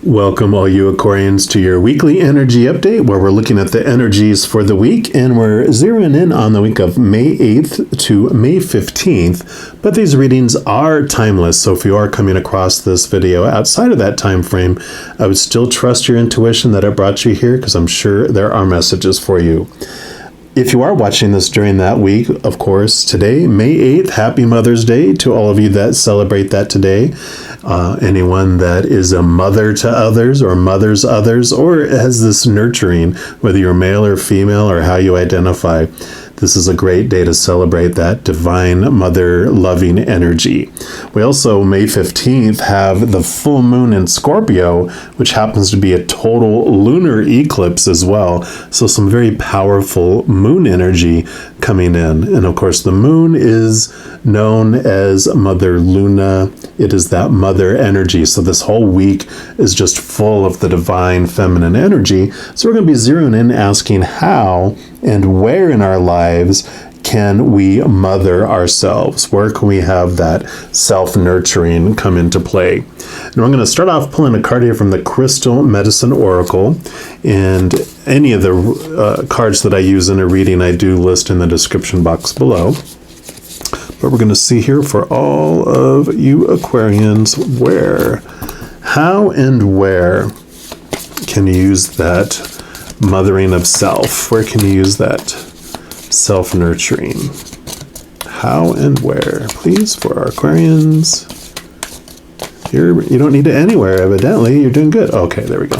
Welcome, all you Aquarians, to your weekly energy update, where we're looking at the energies for the week, and we're zeroing in on the week of May 8th to May 15th. But these readings are timeless, so if you are coming across this video outside of that time frame, I would still trust your intuition that it brought you here, because I'm sure there are messages for you. If you are watching this during that week, of course, today, May 8th, happy Mother's Day to all of you that celebrate that today. Anyone that is a mother to others or mothers others, or has this nurturing, whether you're male or female or how you identify, this is a great day to celebrate that divine mother loving energy. We also, May 15th, have the full moon in Scorpio, which happens to be a total lunar eclipse as well. So some very powerful moon energy coming in. And of course, the moon is known as Mother Luna. It is that mother energy. So this whole week is just full of the divine feminine energy. So we're going to be zeroing in, asking how and where in our lives can we mother ourselves? Where can we have that self-nurturing come into play? And we're going to start off pulling a card here from the Crystal Medicine Oracle. And any of the cards that I use in a reading, I do list in the description box below. But we're going to see here for all of you Aquarians, how and where can you use that mothering of self? Where can you use that self-nurturing? How and where? Please, for our Aquarians. You don't need it anywhere, evidently. You're doing good. Okay, there we go.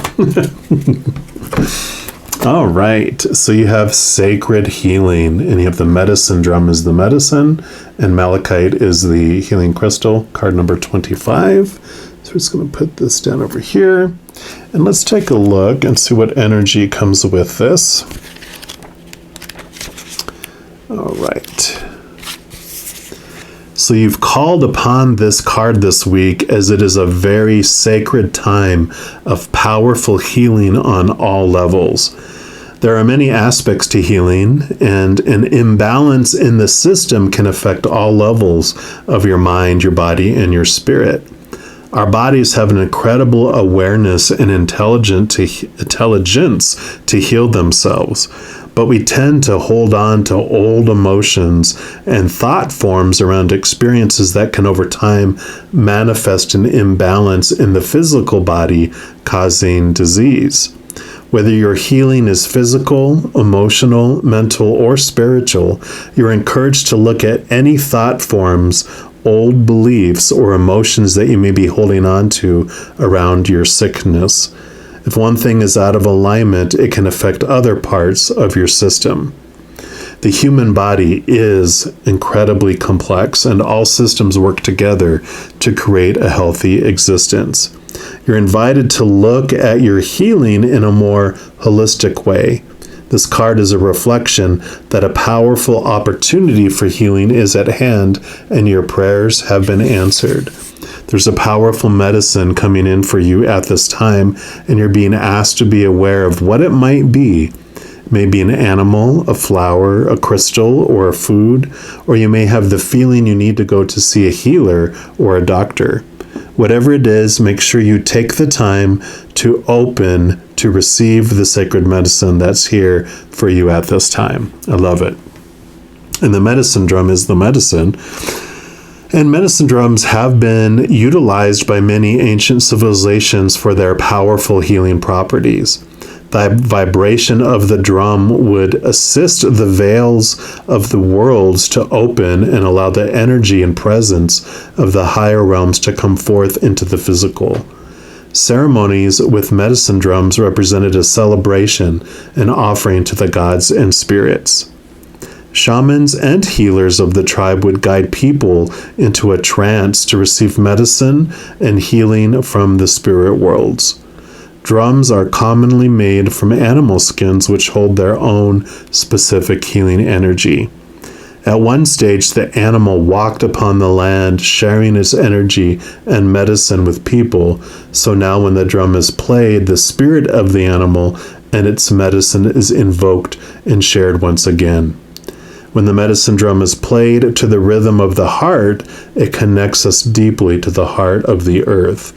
All right. So you have sacred healing, and you have the medicine drum is the medicine, and malachite is the healing crystal, card number 25. So we're just going to put this down over here. And let's take a look and see what energy comes with this. All right. So you've called upon this card this week, as it is a very sacred time of powerful healing on all levels. There are many aspects to healing, and an imbalance in the system can affect all levels of your mind, your body, and your spirit. Our bodies have an incredible awareness and intelligence to heal themselves, but we tend to hold on to old emotions and thought forms around experiences that can over time manifest an imbalance in the physical body, causing disease. Whether your healing is physical, emotional, mental, or spiritual, you're encouraged to look at any thought forms, old beliefs, or emotions that you may be holding on to around your sickness. If one thing is out of alignment, it can affect other parts of your system. The human body is incredibly complex, and all systems work together to create a healthy existence. You're invited to look at your healing in a more holistic way. This card is a reflection that a powerful opportunity for healing is at hand, and your prayers have been answered. There's a powerful medicine coming in for you at this time, and you're being asked to be aware of what it might be. It may be an animal, a flower, a crystal, or a food, or you may have the feeling you need to go to see a healer or a doctor. Whatever it is, make sure you take the time to open to receive the sacred medicine that's here for you at this time. I love it. And the medicine drum is the medicine. And medicine drums have been utilized by many ancient civilizations for their powerful healing properties. The vibration of the drum would assist the veils of the worlds to open and allow the energy and presence of the higher realms to come forth into the physical. Ceremonies with medicine drums represented a celebration and offering to the gods and spirits. Shamans and healers of the tribe would guide people into a trance to receive medicine and healing from the spirit worlds. Drums are commonly made from animal skins, which hold their own specific healing energy. At one stage, the animal walked upon the land, sharing its energy and medicine with people. So now when the drum is played, the spirit of the animal and its medicine is invoked and shared once again. When the medicine drum is played to the rhythm of the heart, it connects us deeply to the heart of the earth.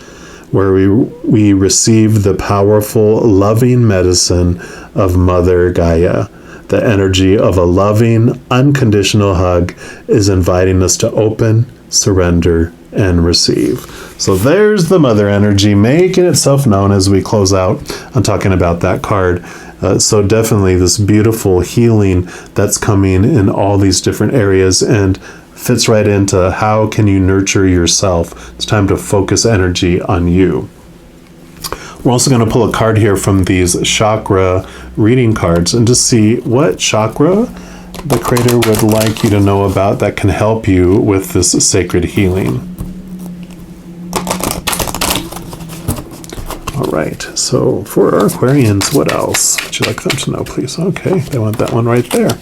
where we receive the powerful, loving medicine of Mother Gaia. The energy of a loving, unconditional hug is inviting us to open, surrender, and receive. So there's the mother energy making itself known as we close out on talking about that card. So definitely this beautiful healing that's coming in all these different areas and fits right into how can you nurture yourself. It's time to focus energy on you. We're also going to pull a card here from these chakra reading cards and just see what chakra the Creator would like you to know about that can help you with this sacred healing. All right, so for our Aquarians, what else would you like them to know, please? Okay, they want that one right there.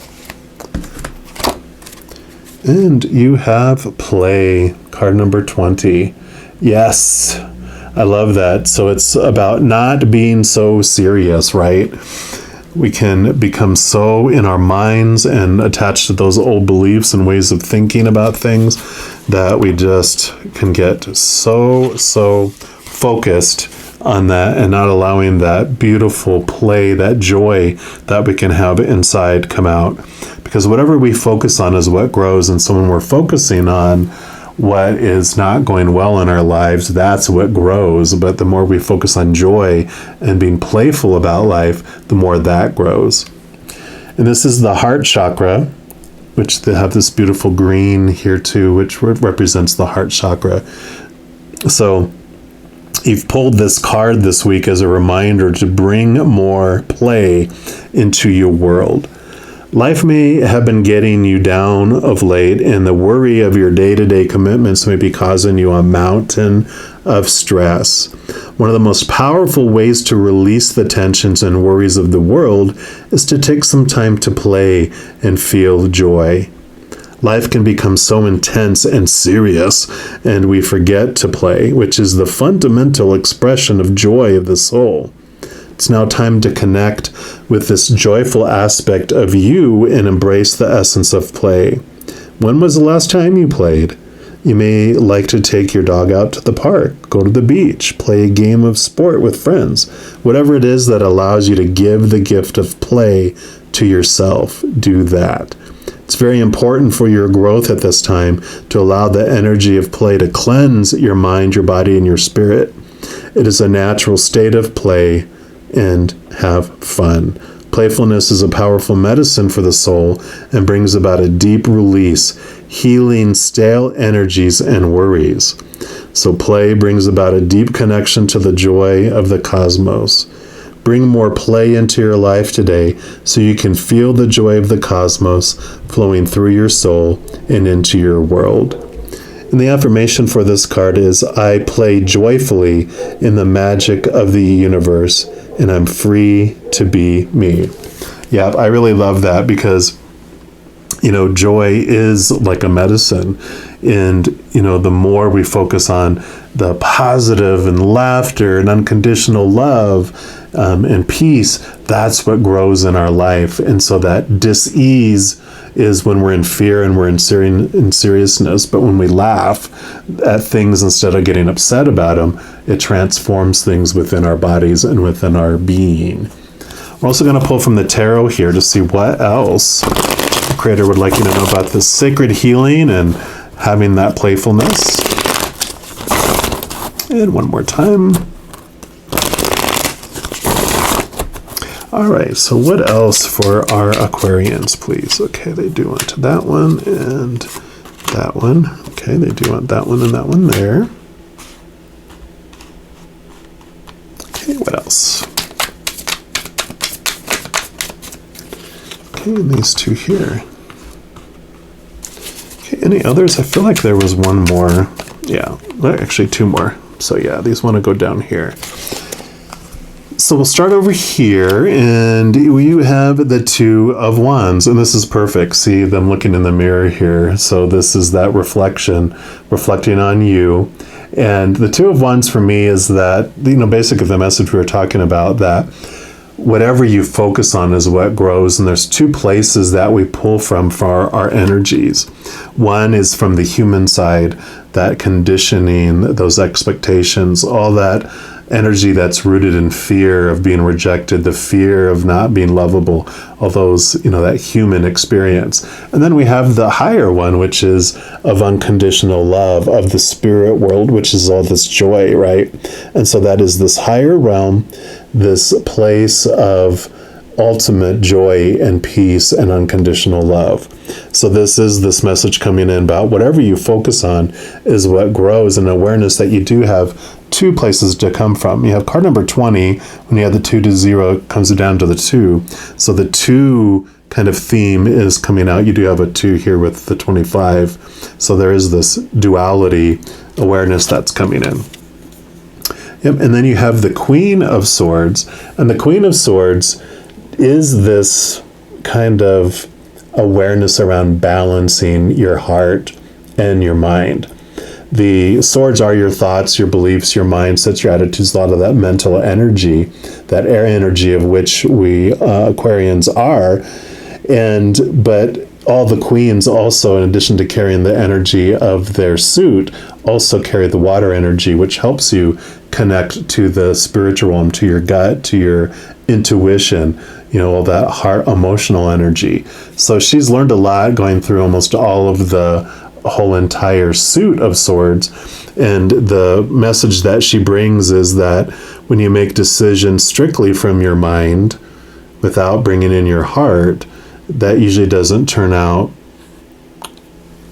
And you have play, card number 20. Yes, I love that. So it's about not being so serious, right? We can become so in our minds and attached to those old beliefs and ways of thinking about things that we just can get so focused on that and not allowing that beautiful play, that joy that we can have inside come out. Because whatever we focus on is what grows. And so when we're focusing on what is not going well in our lives, that's what grows. But the more we focus on joy and being playful about life, the more that grows. And this is the heart chakra, which they have this beautiful green here too, which represents the heart chakra. So you've pulled this card this week as a reminder to bring more play into your world. Life may have been getting you down of late, and the worry of your day-to-day commitments may be causing you a mountain of stress. One of the most powerful ways to release the tensions and worries of the world is to take some time to play and feel joy. Life can become so intense and serious, and we forget to play, which is the fundamental expression of joy of the soul. It's now time to connect with this joyful aspect of you and embrace the essence of play. When was the last time you played? You may like to take your dog out to the park, go to the beach, play a game of sport with friends. Whatever it is that allows you to give the gift of play to yourself, do that. It's very important for your growth at this time to allow the energy of play to cleanse your mind, your body, and your spirit. It is a natural state of play and have fun. Playfulness is a powerful medicine for the soul and brings about a deep release, healing stale energies and worries. So play brings about a deep connection to the joy of the cosmos. Bring more play into your life today so you can feel the joy of the cosmos flowing through your soul and into your world. And the affirmation for this card is, I play joyfully in the magic of the universe, and I'm free to be me. Yeah, I really love that because, joy is like a medicine. And, the more we focus on the positive and laughter and unconditional love and peace, that's what grows in our life. And so that dis-ease is when we're in fear and we're in seriousness. But when we laugh at things instead of getting upset about them, it transforms things within our bodies and within our being. We're also going to pull from the tarot here to see what else the Creator would like you to know about this sacred healing and having that playfulness. And one more time. All right, so what else for our Aquarians, please? Okay, they do want that one and that one. Okay, they do want that one and that one there. Okay, what else? Okay, and these two here. Okay, any others? I feel like there was one more. Yeah, actually two more. So yeah, these want to go down here. So we'll start over here, and you have the Two of Wands, and this is perfect. See them looking in the mirror here. So this is that reflecting on you. And the Two of Wands for me is that, basically the message we were talking about, that whatever you focus on is what grows. And there's two places that we pull from for our energies. One is from the human side, that conditioning, those expectations, all that energy that's rooted in fear of being rejected, the fear of not being lovable, all those, that human experience. And then we have the higher one, which is of unconditional love, of the spirit world, which is all this joy, right? And so that is this higher realm, this place of ultimate joy and peace and unconditional love. So this is this message coming in about whatever you focus on is what grows, and awareness that you do have two places to come from. You have card number 20, when you add the 2 to 0, it comes down to the 2. So the 2 kind of theme is coming out. You do have a 2 here with the 25. So there is this duality awareness that's coming in. Yep. And then you have the Queen of Swords, and the Queen of Swords is this kind of awareness around balancing your heart and your mind. The swords are your thoughts, your beliefs, your mindsets, your attitudes, a lot of that mental energy, that air energy of which we Aquarians are. But all the queens also, in addition to carrying the energy of their suit, also carry the water energy, which helps you connect to the spiritual realm, to your gut, to your intuition, all that heart emotional energy. So she's learned a lot going through almost all of the whole entire suit of swords. And the message that she brings is that when you make decisions strictly from your mind without bringing in your heart, that usually doesn't turn out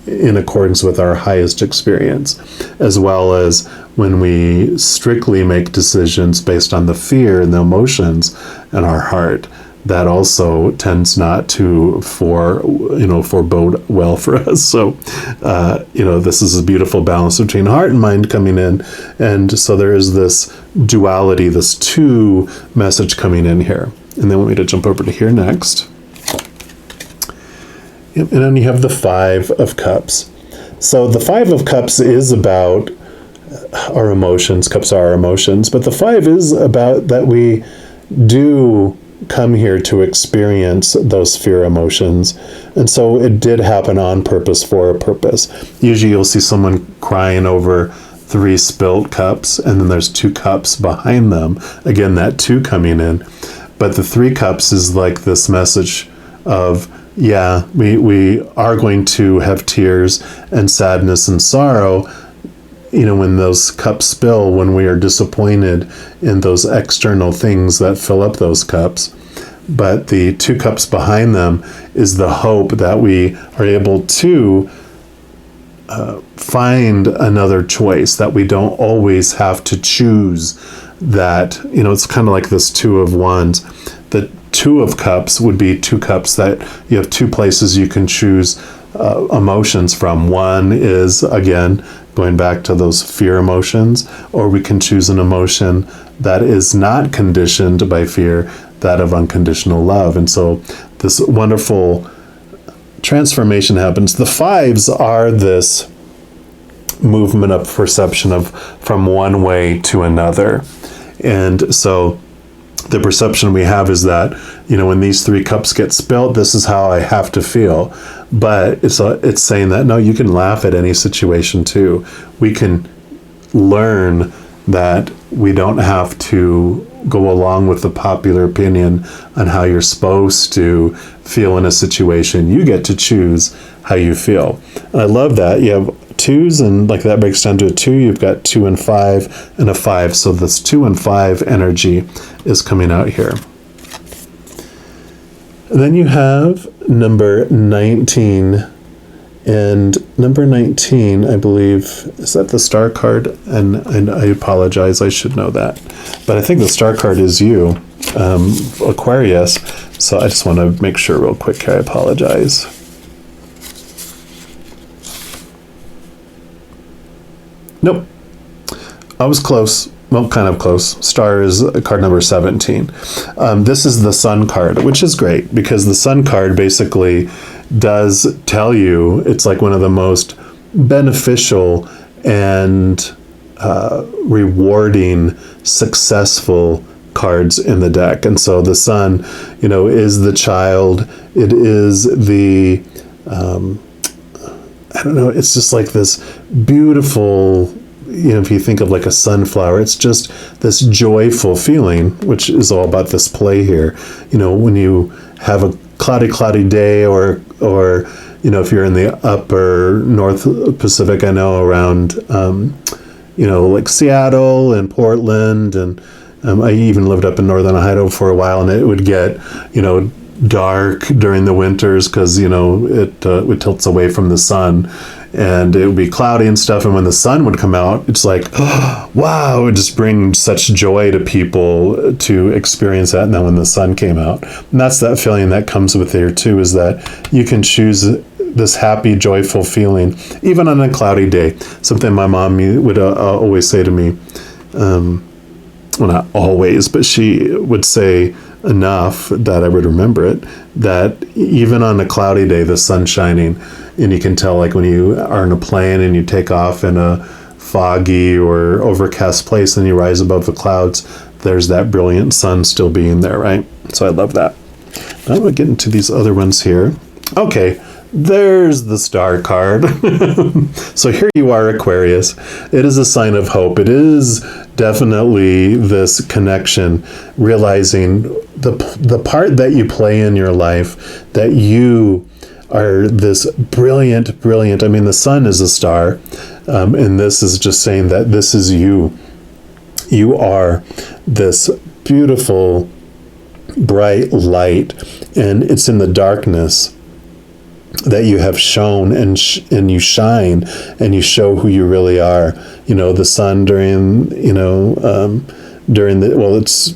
in accordance with our highest experience, as well as when we strictly make decisions based on the fear and the emotions in our heart. That also tends not to forebode well for us. So, this is a beautiful balance between heart and mind coming in. And so there is this duality, this 2 message coming in here. And then want me to jump over to here next. Yep. And then you have the 5 of Cups. So the 5 of Cups is about our emotions. Cups are our emotions. But the 5 is about that we do come here to experience those fear emotions. And so it did happen on purpose, for a purpose. Usually you'll see someone crying over 3 spilt cups, and then there's 2 cups behind them. Again, that 2 coming in. But the 3 cups is like this message of, yeah, we are going to have tears and sadness and sorrow, when those cups spill, when we are disappointed in those external things that fill up those cups. But the 2 cups behind them is the hope that we are able to find another choice, that we don't always have to choose that, it's kind of like this 2 of Wands. The 2 of Cups would be 2 cups that you have 2 places you can choose emotions from. One is, again, going back to those fear emotions, or we can choose an emotion that is not conditioned by fear, that of unconditional love. And so this wonderful transformation happens. The 5s are this movement of perception of from one way to another. And so the perception we have is that, when these 3 cups get spilled, this is how I have to feel. But it's saying that, no, you can laugh at any situation too. We can learn that we don't have to go along with the popular opinion on how you're supposed to feel in a situation. You get to choose how you feel. And I love that. You have 2s, and like that breaks down to a 2. You've got 2 and 5 and a 5. So this 2 and 5 energy is coming out here. And then you have number 19. And number 19, I believe, is that the star card? And I apologize, I should know that. But I think the star card is you, Aquarius. So I just want to make sure real quick here. I apologize. Nope. I was close. Well, kind of close. Star is card number 17. This is the Sun card, which is great because the Sun card basically does tell you it's like one of the most beneficial and rewarding, successful cards in the deck. And so the sun, is the child. It is the, I don't know, it's just like this beautiful, if you think of like a sunflower, it's just this joyful feeling, which is all about this play here. When you have a cloudy day, or if you're in the upper North Pacific, I know around, like Seattle and Portland, and I even lived up in Northern Ohio for a while, and it would get, dark during the winters because, it tilts away from the sun, and it would be cloudy and stuff. And when the sun would come out, it's like, oh, wow, it would just bring such joy to people to experience that. And then when the sun came out, and that's that feeling that comes with there too, is that you can choose this happy, joyful feeling, even on a cloudy day. Something my mom would always say to me, well, not always, but she would say enough that I would remember it, that even on a cloudy day, the sun's shining, and you can tell, like when you are in a plane and you take off in a foggy or overcast place and you rise above the clouds, there's that brilliant sun still being there, right? So I love that. Now we'll get into these other ones here. Okay, there's the star card. So here you are, Aquarius. It is a sign of hope. It is definitely this connection, realizing the part that you play in your life, that you are this brilliant, I mean, the sun is a star, and this is just saying that this is you. You are this beautiful, bright light, and it's in the darkness that you have shown and you shine, and you show who you really are. The sun during, it's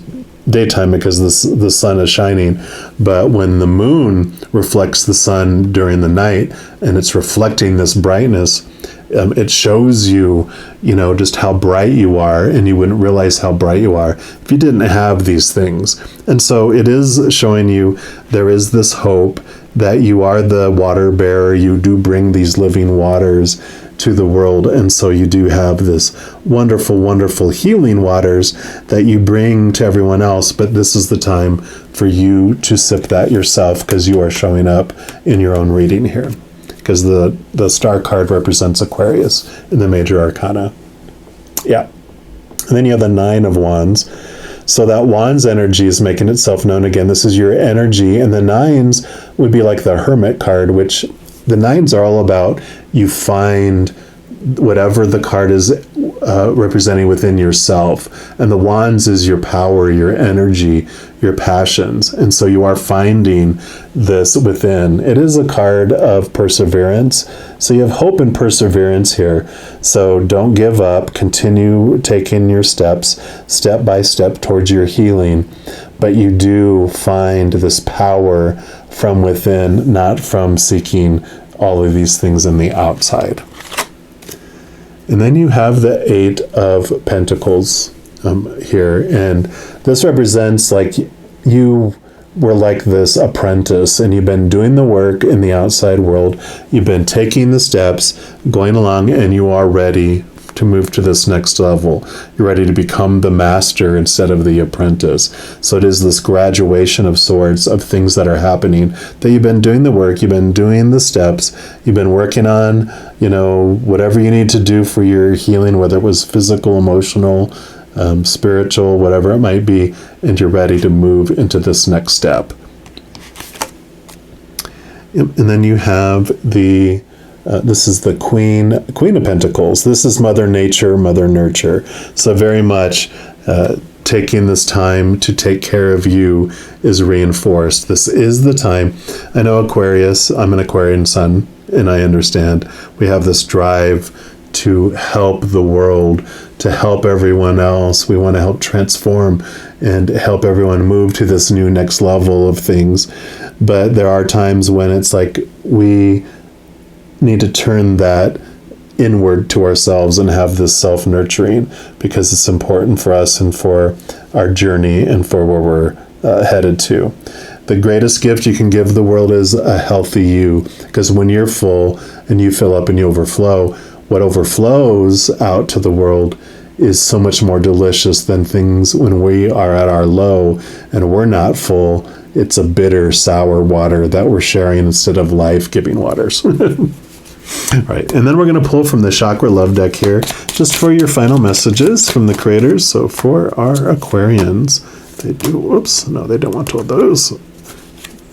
daytime because the sun is shining, but when the moon reflects the sun during the night and it's reflecting this brightness, it shows you, just how bright you are, and you wouldn't realize how bright you are if you didn't have these things. And so it is showing you there is this hope that you are the water bearer. You do bring these living waters to the world, and so you do have this wonderful, wonderful healing waters that you bring to everyone else, but this is the time for you to sip that yourself, because you are showing up in your own reading here, because the star card represents Aquarius in the major arcana. Yeah. And then you have the 9 of Wands. So that Wands energy is making itself known again. This is your energy, and the 9s would be like the Hermit card, which the 9s are all about you find whatever the card is representing within yourself. And the Wands is your power, your energy, your passions. And so you are finding this within. It is a card of perseverance. So you have hope and perseverance here. So don't give up. Continue taking your steps, step by step towards your healing. But you do find this power from within, not from seeking all of these things in the outside. And then you have the 8 of Pentacles here. And this represents like you were like this apprentice, and you've been doing the work in the outside world. You've been taking the steps, going along, and you are ready to move to this next level. You're ready to become the master instead of the apprentice. So it is this graduation of sorts of things that are happening, that you've been doing the work, you've been doing the steps, you've been working on, whatever you need to do for your healing, whether it was physical, emotional, spiritual, whatever it might be, and you're ready to move into this next step. And then you have the this is the Queen of Pentacles. This is Mother Nature, Mother Nurture. So very much taking this time to take care of you is reinforced. This is the time. I know Aquarius, I'm an Aquarian sun, and I understand we have this drive to help the world, to help everyone else. We want to help transform and help everyone move to this new next level of things. But there are times when it's like we need to turn that inward to ourselves and have this self-nurturing, because it's important for us and for our journey and for where we're headed to. The greatest gift you can give the world is a healthy you, because when you're full and you fill up and you overflow, what overflows out to the world is so much more delicious than things when we are at our low and we're not full. It's a bitter, sour water that we're sharing instead of life-giving waters. All right, and then we're going to pull from the Chakra Love deck here, just for your final messages from the creators. So for our Aquarians, they do, whoops, no, they don't want all those.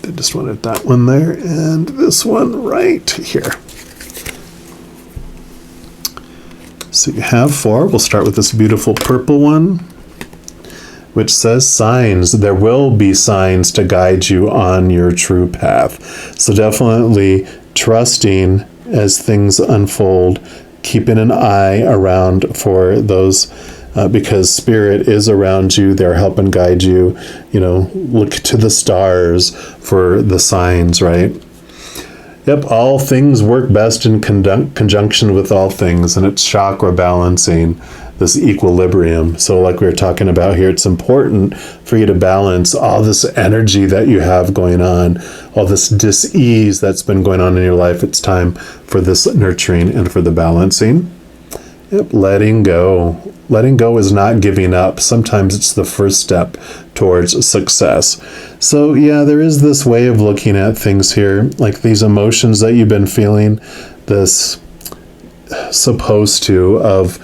They just wanted that one there and this one right here. So you have 4. We'll start with this beautiful purple one, which says signs. There will be signs to guide you on your true path. So definitely trusting as things unfold, keeping an eye around for those, because Spirit is around you. They're helping guide you. You know, look to the stars for the signs, right? Yep, all things work best in conjunction with all things, and it's chakra balancing, this equilibrium. So like we were talking about here, it's important for you to balance all this energy that you have going on, all this dis-ease that's been going on in your life. It's time for this nurturing and for the balancing. Yep, letting go. Letting go is not giving up. Sometimes it's the first step towards success. So yeah, there is this way of looking at things here, like these emotions that you've been feeling, this supposed to of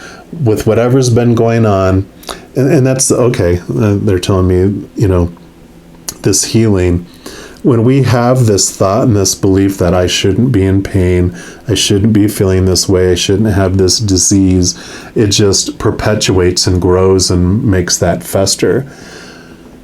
with whatever's been going on, and that's okay. They're telling me, you know, this healing. When we have this thought and this belief that I shouldn't be in pain, I shouldn't be feeling this way, I shouldn't have this disease, it just perpetuates and grows and makes that fester.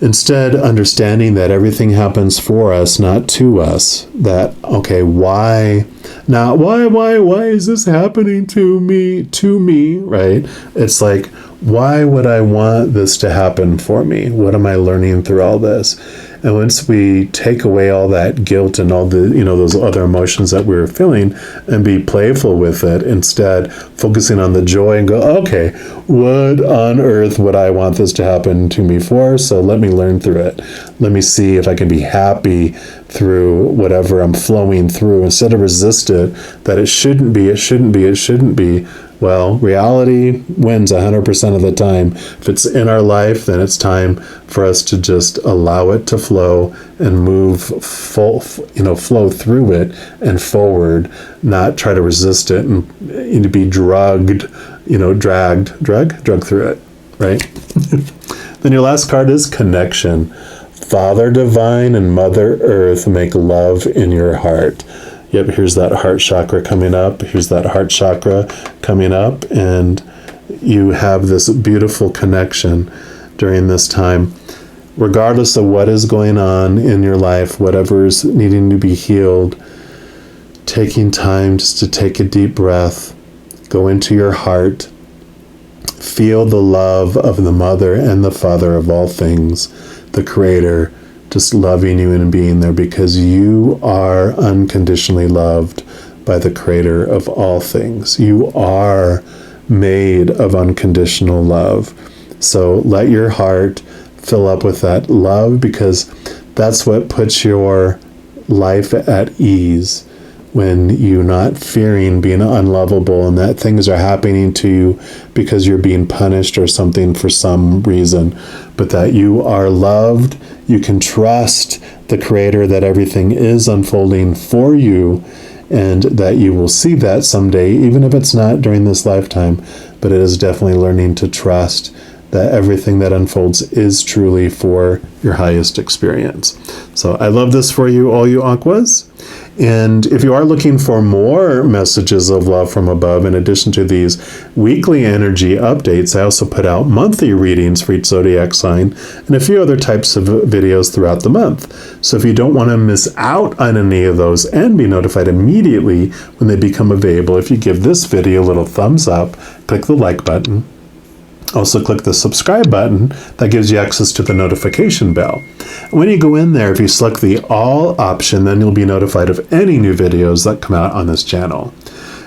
Instead, understanding that everything happens for us, not to us, that, okay, why? Not why is this happening to me, right? It's like, why would I want this to happen for me? What am I learning through all this? And once we take away all that guilt and all the, you know, those other emotions that we were feeling and be playful with it, instead focusing on the joy and go, okay, what on earth would I want this to happen to me for? So let me learn through it. Let me see if I can be happy through whatever I'm flowing through instead of resist it, that it shouldn't be, it shouldn't be, it shouldn't be. Well, reality wins 100% of the time. If it's in our life, then it's time for us to just allow it to flow and move flow through it and forward, not try to resist it and be dragged through it, right? Then your last card is connection. Father Divine and Mother Earth make love in your heart. Yep, here's that heart chakra coming up. Here's that heart chakra coming up. And you have this beautiful connection during this time. Regardless of what is going on in your life, whatever's needing to be healed, taking time just to take a deep breath, go into your heart, feel the love of the Mother and the Father of all things, the Creator, just loving you and being there, because you are unconditionally loved by the Creator of all things. You are made of unconditional love. So let your heart fill up with that love, because that's what puts your life at ease, when you're not fearing being unlovable and that things are happening to you because you're being punished or something for some reason, but that you are loved. You can trust the Creator that everything is unfolding for you, and that you will see that someday, even if it's not during this lifetime. But it is definitely learning to trust that everything that unfolds is truly for your highest experience. So I love this for you, all you Aquas. And if you are looking for more messages of love from above, in addition to these weekly energy updates, I also put out monthly readings for each zodiac sign and a few other types of videos throughout the month. So if you don't want to miss out on any of those and be notified immediately when they become available, if you give this video a little thumbs up, click the like button. Also click the subscribe button. That gives you access to the notification bell. When you go in there, if you select the all option, then you'll be notified of any new videos that come out on this channel.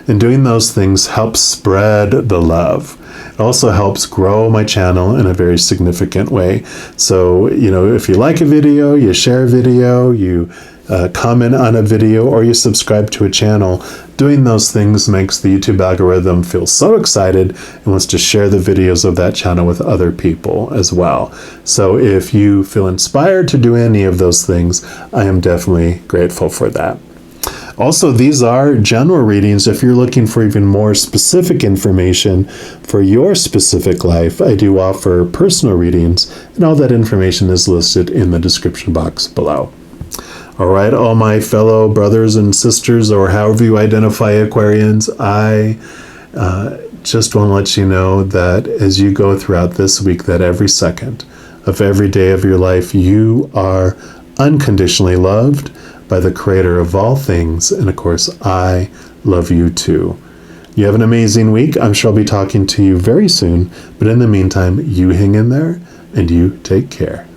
And doing those things helps spread the love. It also helps grow my channel in a very significant way. So, if you like a video, you share a video, you comment on a video, or you subscribe to a channel. Doing those things makes the YouTube algorithm feel so excited and wants to share the videos of that channel with other people as well. So if you feel inspired to do any of those things, I am definitely grateful for that. Also, these are general readings. If you're looking for even more specific information for your specific life, I do offer personal readings, and all that information is listed in the description box below. All right, all my fellow brothers and sisters, or however you identify Aquarians, I just want to let you know that as you go throughout this week, that every second of every day of your life, you are unconditionally loved by the Creator of all things. And of course, I love you too. You have an amazing week. I'm sure I'll be talking to you very soon. But in the meantime, you hang in there and you take care.